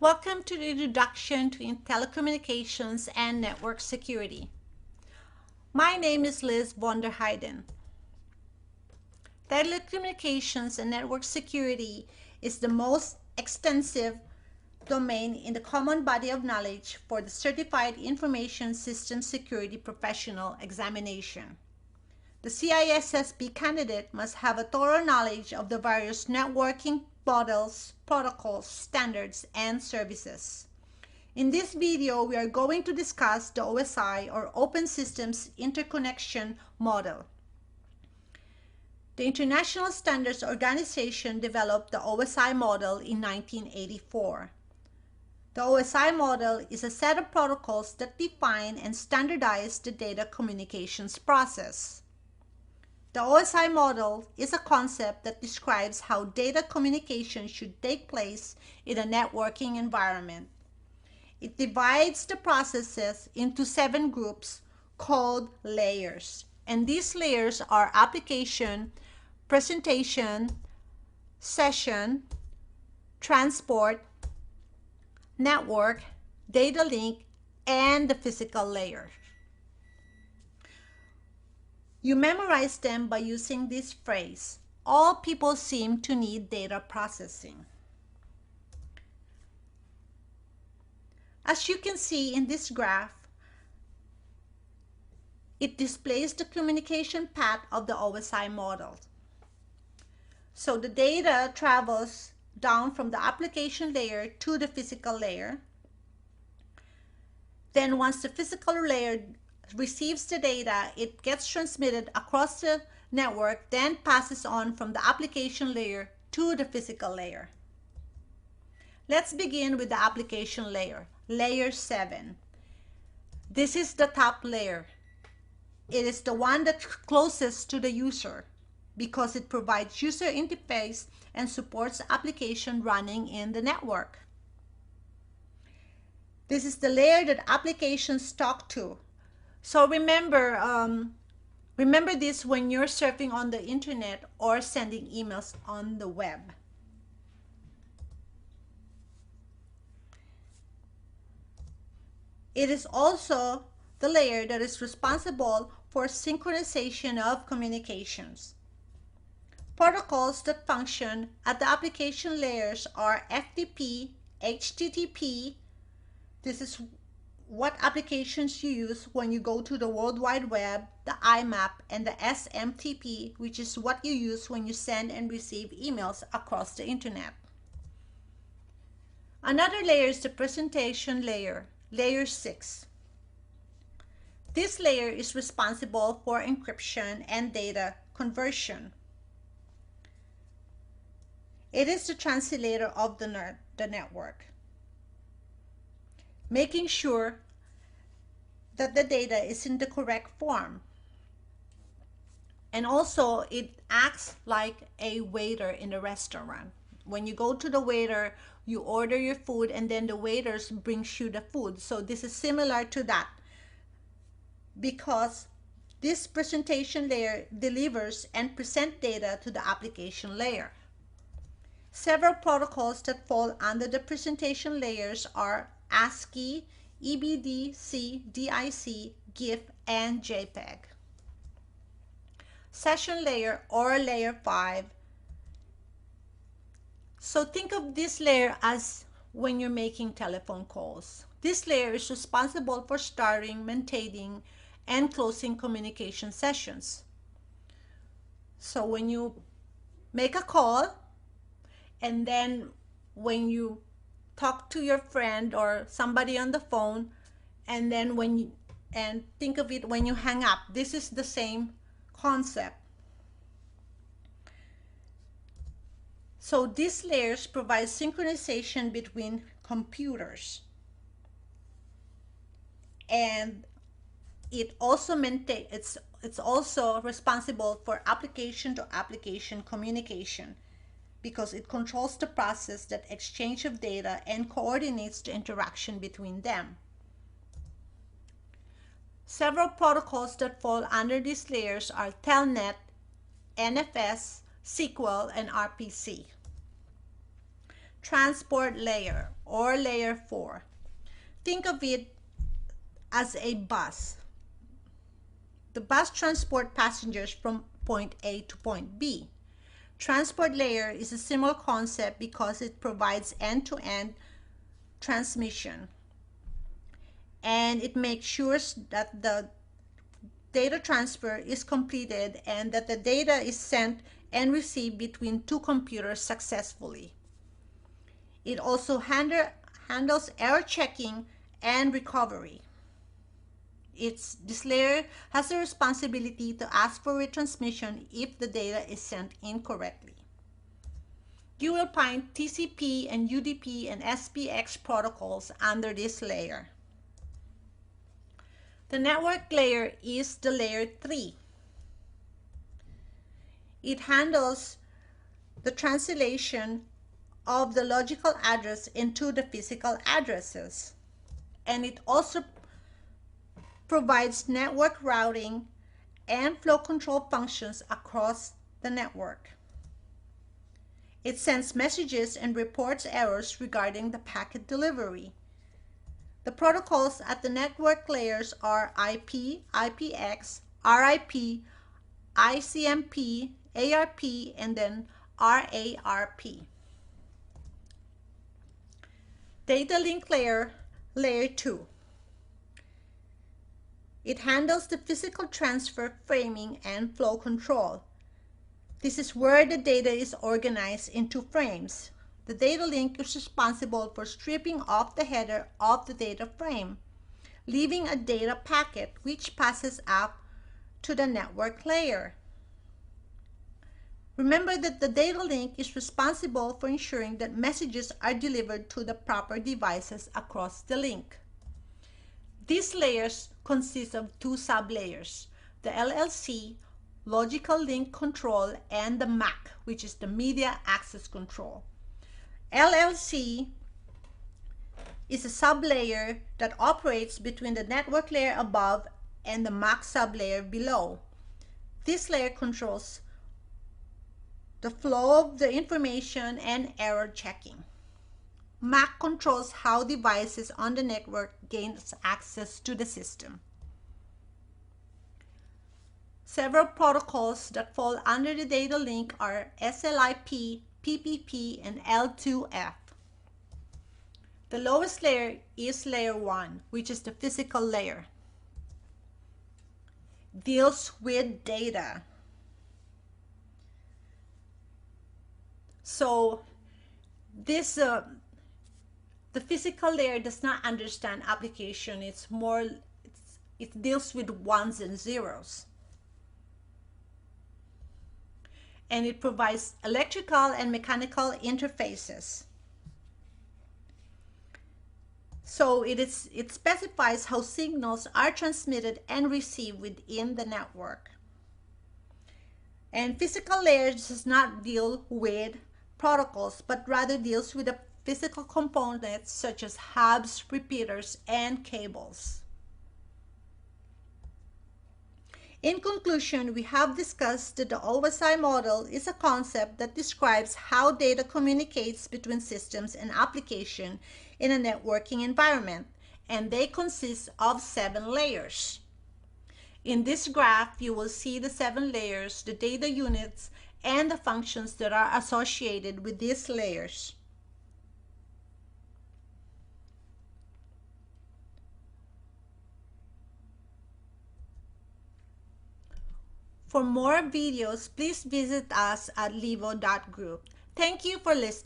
Welcome to the introduction to telecommunications and network security. My name is Liz von der Heijden. Telecommunications and network security is the most extensive domain in the common body of knowledge for the Certified Information System Security Professional examination. The CISSP candidate must have a thorough knowledge of the various networking models, protocols, standards, and services. In this video, we are going to discuss the OSI or Open Systems Interconnection Model. The International Standards Organization developed the OSI model in 1984. The OSI model is a set of protocols that define and standardize the data communications process. The OSI model is a concept that describes how data communication should take place in a networking environment. It divides the processes into 7 groups called layers. And these layers are application, presentation, session, transport, network, data link, and the physical layer. You memorize them by using this phrase: all people seem to need data processing. As you can see in this graph, it displays the communication path of the OSI model. So the data travels down from the application layer to the physical layer. Then once the physical layer receives the data, it gets transmitted across the network, then passes on from the application layer to the physical layer. Let's begin with the application layer, layer 7. This is the top layer. It is the one that's closest to the user because it provides user interface and supports the application running in the network. This is the layer that applications talk to. So remember this when you're surfing on the internet or sending emails on the web. It is also the layer that is responsible for synchronization of communications. Protocols that function at the application layers are FTP, HTTP. This is what applications you use when you go to the World Wide Web, the IMAP, and the SMTP, which is what you use when you send and receive emails across the internet. Another layer is the presentation layer, layer 6. This layer is responsible for encryption and data conversion. It is the translator of the network, making sure that the data is in the correct form. And also it acts like a waiter in a restaurant. When you go to the waiter, you order your food and then the waiter brings you the food. So this is similar to that because this presentation layer delivers and presents data to the application layer. Several protocols that fall under the presentation layers are ASCII, EBDC, DIC, GIF, and JPEG. Session layer or layer 5. So think of this layer as when you're making telephone calls. This layer is responsible for starting, maintaining, and closing communication sessions. So when you make a call, and then when you talk to your friend or somebody on the phone, and then think of it when you hang up. This is the same concept. So these layers provide synchronization between computers, and it also it's also responsible for application to application communication, because it controls the process that exchange of data and coordinates the interaction between them. Several protocols that fall under these layers are Telnet, NFS, SQL, and RPC. transport layer or layer 4. Think of it as a bus. The bus transports passengers from point A to point B. Transport layer is a similar concept because it provides end-to-end transmission, and it makes sure that the data transfer is completed and that the data is sent and received between two computers successfully. It also handles error checking and recovery. This layer has the responsibility to ask for retransmission if the data is sent incorrectly. You will find TCP and UDP and SPX protocols under this layer. The network layer is the layer 3. It handles the translation of the logical address into the physical addresses, and it also provides network routing and flow control functions across the network. It sends messages and reports errors regarding the packet delivery. The protocols at the network layers are IP, IPX, RIP, ICMP, ARP, and then RARP. Data link layer, layer 2. It handles the physical transfer, framing, and flow control. This is where the data is organized into frames. The data link is responsible for stripping off the header of the data frame, leaving a data packet which passes up to the network layer. Remember that the data link is responsible for ensuring that messages are delivered to the proper devices across the link. These layers consist of two sublayers, the LLC, Logical Link Control, and the MAC, which is the Media Access Control. LLC is a sublayer that operates between the network layer above and the MAC sublayer below. This layer controls the flow of the information and error checking. MAC controls how devices on the network gain access to the system. Several protocols that fall under the data link are SLIP, PPP, and L2F. The lowest layer is layer 1, which is the physical layer. Deals with data. So the physical layer does not understand application. It deals with ones and zeros. And it provides electrical and mechanical interfaces. So it specifies how signals are transmitted and received within the network. And physical layer does not deal with protocols, but rather deals with the physical components such as hubs, repeaters, and cables. In conclusion, we have discussed that the OSI model is a concept that describes how data communicates between systems and applications in a networking environment, and they consist of 7 layers. In this graph, you will see the 7 layers, the data units, and the functions that are associated with these layers. For more videos, please visit us at livo.group. Thank you for listening.